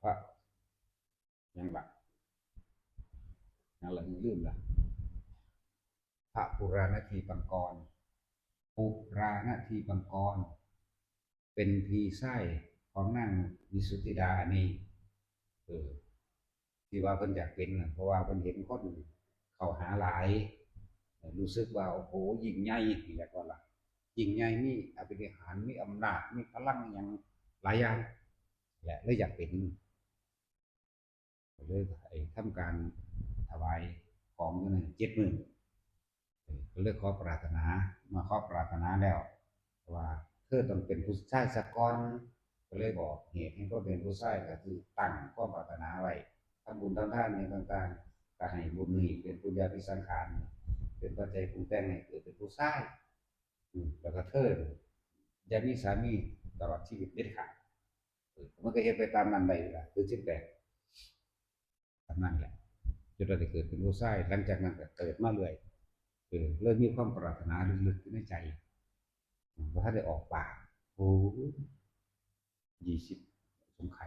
ระยังหลักนั่นแหละลืมละพระปุราณทีปังกรปุราณทีปังกรเป็นพี่ไส้ของนางวิสุทธิดานี่เออที่ว่าเพิ่นอยากเป็นนะเพราะว่าเพิ่นเห็นคนเขาหาหลายรู้สึกว่าโอ้โหยิ่งใหญ่นี่แหละก็ล่ะยิ่งใหญ่มีอภินิหารมีอำนาจมีพลังอย่างหลายอย่างแหละเลยอยากเป็นเลยทำการถวายของกัน7 มื้อก็เลยขอปรารถนามาขอปรารถนาแล้วว่าเธอต้องเป็นผู้ชายสักก่อนก็เลยบอกเหตุให้เขาเป็นผู้ชายก็คือตั้งข้อปรารถนาไว้ทำบุญทำทานในต่างๆก็ให้บุญนี้เป็นปุญญาภิสังขารเป็นปัจจัยปรุงแต่งให้เกิดเป็นผู้ชายแล้วก็เธออย่ามีสามีตลอดชีวิตเด็ดขาดมันก็เห็นไปตามนั้นไปละคือ18ตามนั้นแหละจนเราได้เกิดเป็นผู้ชายหลังจากนั้นก็เกิดมาเรื่อยเริ่มมีความปรารถนาลึกๆในใจว่าถ้าได้ออกปากโอ้20สงไข่